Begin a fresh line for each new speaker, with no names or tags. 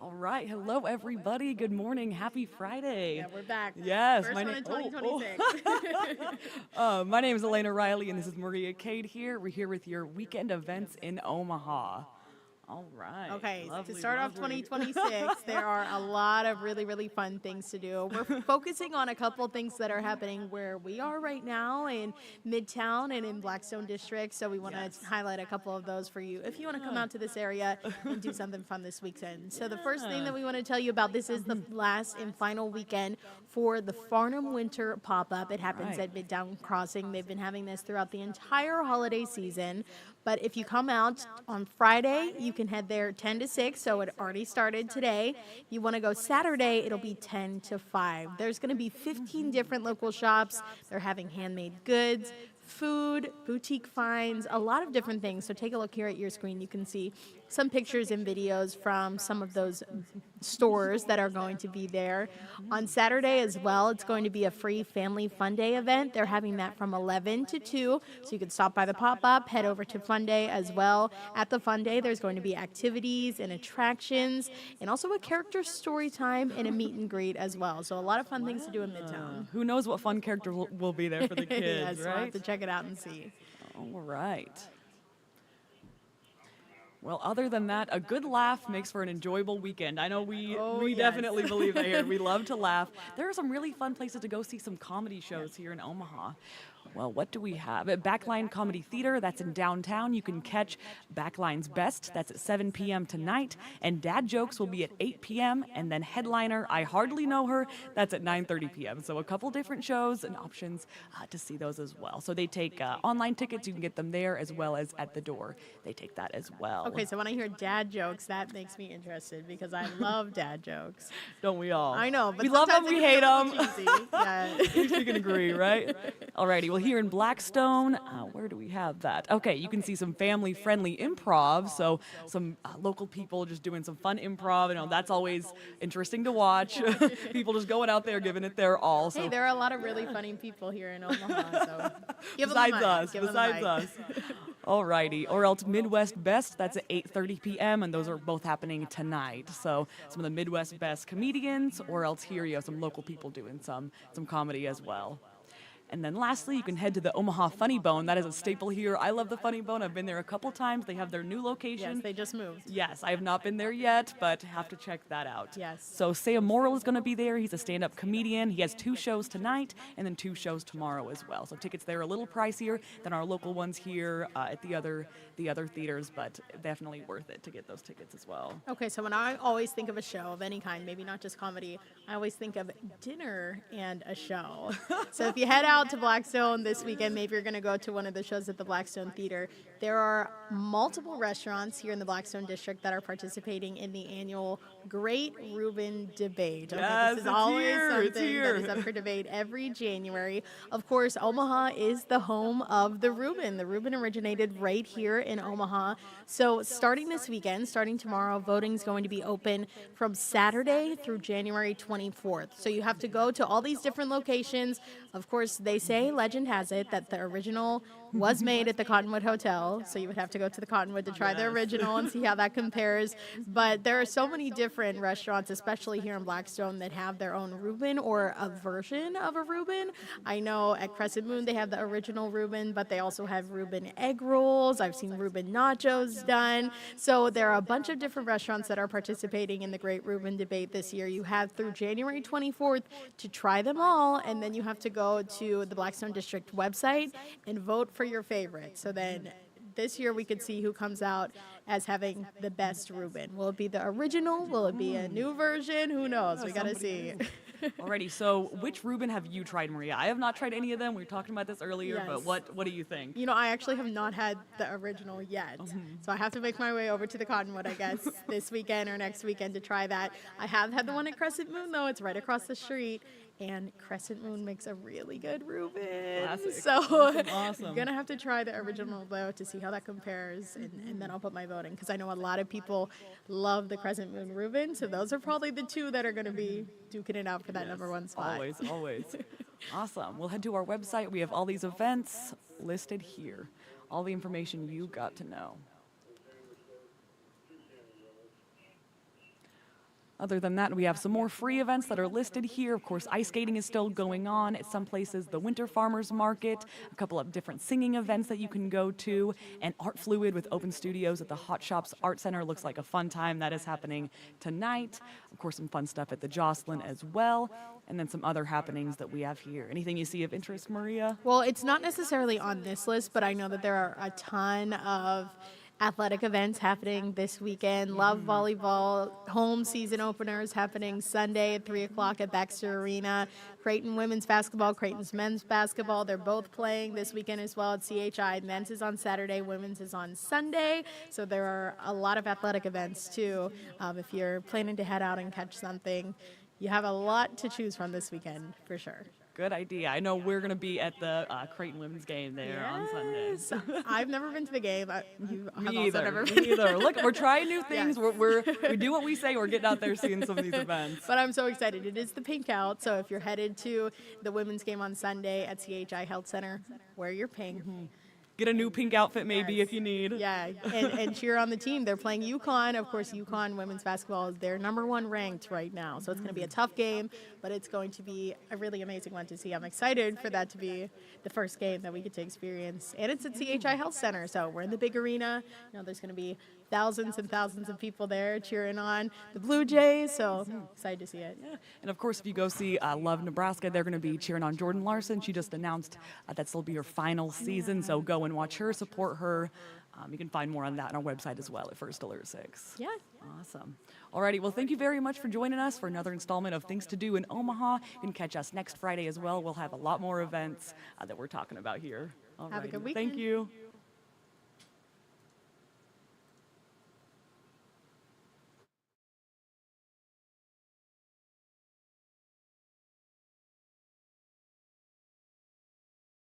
All right. Hello, everybody. Good morning. Happy Friday.
Yeah, we're back.
Yes.
First one in 2026.
My name is Elena Riley, and this is Maria Cade here. We're here with your weekend events in Omaha. All right.
Okay,
Lovely,
to start off
lovely.
2026, there are a lot of really, really fun things to do. We're focusing on a couple things that are happening where we are right now in Midtown and in Blackstone District. So we want to highlight a couple of those for you if you want to come out to this area and do something fun this weekend. So the first thing that we want to tell you about, this is the last and final weekend for the Farnam Winter Pop-Up. It happens at Midtown Crossing. They've been having this throughout the entire holiday season. But if you come out on Friday, you can head there 10 to 6, so it already started today. You want to go Saturday, it'll be 10 to 5. There's going to be 15 different local shops. They're having handmade goods, food, boutique finds, a lot of different things. So take a look here at your screen. You can see some pictures and videos from some of those stores that are going to be there. On Saturday as well, it's going to be a free family fun day event. They're having that from 11 to 2, so you can stop by the pop-up, head over to Fun Day as well. At the Fun Day, there's going to be activities and attractions, and also a character story time and a meet and greet as well. So a lot of fun things to do in Midtown.
Who knows what fun character will be there for the kids,
Yes, we'll
right?
have to check it out and see.
All right. Well, other than that, a good laugh makes for an enjoyable weekend. I know we
yes.
definitely believe that here. We love to laugh. There are some really fun places to go see some comedy shows here in Omaha. Well, what do we have? At Backline Comedy Theater, that's in downtown. You can catch Backline's Best. That's at 7 p.m. tonight. And Dad Jokes will be at 8 p.m. And then headliner, I Hardly Know Her, that's at 9:30 p.m. So a couple different shows and options to see those as well. So they take online tickets. You can get them there as well as at the door. They take that as well.
Okay, so when I hear dad jokes, that makes me interested because I love dad jokes.
Don't we all?
I know, but
we love them,
sometimes
we
it
hate
can
them.
be a little cheesy. Yeah.
You can agree, right? Alrighty, well here in Blackstone, where do we have that? Okay, you can see some family-friendly improv, so some local people just doing some fun improv. You know, that's always interesting to watch. People just going out there giving it their all. So
Hey, there are a lot of really funny people here in Omaha, so give them
besides
the mic.
us,
Give them the
besides
mic.
us. Alrighty, or else Midwest Best, that's at 8:30 p.m. and those are both happening tonight. So some of the Midwest Best comedians, or else here you have some local people doing some comedy as well. And then lastly, you can head to the Omaha Funny Bone. That is a staple here. I love the Funny Bone. I've been there a couple times. They have their new location.
Yes, they just moved.
Yes, I have not been there yet, but have to check that out.
Yes.
So Sam Morrill is going to be there. He's a stand-up comedian. He has 2 shows tonight and then 2 shows tomorrow as well. So tickets there are a little pricier than our local ones here at the other theaters, but definitely worth it to get those tickets as well.
Okay, so when I always think of a show of any kind, maybe not just comedy, I always think of dinner and a show. So if you head out to Blackstone this weekend, maybe you're going to go to one of the shows at the Blackstone Theater. There are multiple restaurants here in the Blackstone District that are participating in the annual Great Reuben Debate. Okay,
Yes,
this is
it's
always
here, it's
something
here.
that is up for debate every January. Of course, Omaha is the home of the Reuben. The Reuben originated right here in Omaha. So starting this weekend, starting tomorrow, voting is going to be open from Saturday through January 24th. So you have to go to all these different locations. Of course, they say, legend has it, that the original was made at the Cottonwood Hotel. So you would have to go to the Cottonwood to try the original and see how that compares. But there are so many different restaurants, especially here in Blackstone, that have their own Reuben or a version of a Reuben. I know at Crescent Moon they have the original Reuben, but they also have Reuben egg rolls. I've seen Reuben nachos done. So there are a bunch of different restaurants that are participating in the Great Reuben Debate this year. You have through January 24th to try them all, and then you have to go to the Blackstone District website and vote for your favorite. So then this year we could see who comes out as having the best Reuben. Will it be the original? Will it be a new version? Who knows? We got to see.
Alrighty, so which Reuben have you tried, Maria? I have not tried any of them. We were talking about this earlier,
Yes.
but what do you think?
You know, I actually have not had the original yet. So I have to make my way over to the Cottonwood, I guess, this weekend or next weekend to try that. I have had the one at Crescent Moon, though. It's right across the street. And Crescent Moon makes a really good Reuben.
Classic.
So
Awesome.
I'm going to have to try the original, though, to see how that compares. And then I'll put my vote in. Because I know a lot of people love the Crescent Moon Reuben. So those are probably the 2 that are going to be duking it out for that
Yes,
#1 spot.
Always, always. Awesome. We'll head to our website. We have all these events listed here. All the information you got to know. Other than that, we have some more free events that are listed here. Of course, ice skating is still going on at some places, the Winter Farmers Market, a couple of different singing events that you can go to, and Art Fluid with open studios at the Hot Shops Art Center looks like a fun time. That is happening tonight. Of course, some fun stuff at the Jocelyn as well, and then some other happenings that we have here. Anything you see of interest, Maria?
Well, it's not necessarily on this list, but I know that there are a ton of athletic events happening this weekend. Love volleyball home season openers happening Sunday at 3 o'clock at Baxter Arena. Creighton women's basketball, Creighton's men's basketball. They're both playing this weekend as well at CHI. Men's is on Saturday, women's is on Sunday. So there are a lot of athletic events too. If you're planning to head out and catch something, you have a lot to choose from this weekend for sure.
Good idea. I know we're going to be at the Creighton women's game there on Sundays.
I've never been to the game. You have
Me
also
either.
never
Me
been.
either. Look, we're trying new things.
Yes.
We do what we say. We're getting out there seeing some of these events.
But I'm so excited. It is the pink out. So if you're headed to the women's game on Sunday at CHI Health Center, wear your pink.
Get a new pink outfit maybe
Yes.
if you need.
Yeah, and cheer on the team. They're playing UConn. Of course, UConn women's basketball is their #1 ranked right now. So it's going to be a tough game, but it's going to be a really amazing one to see. I'm excited for that to be the first game that we get to experience. And it's at CHI Health Center, so we're in the big arena. You know, there's going to be thousands and thousands of people there cheering on the Blue Jays. So excited to see it.
Yeah. And of course, if you go see Love Nebraska, they're going to be cheering on Jordan Larson. She just announced that this will be her final season, so go and watch her, support her. You can find more on that on our website as well at First Alert 6.
Yeah.
Awesome. Alrighty, well, thank you very much for joining us for another installment of Things to Do in Omaha. You can catch us next Friday as well. We'll have a lot more events that we're talking about here.
Have a good
Alrighty. Thank
weekend.
you.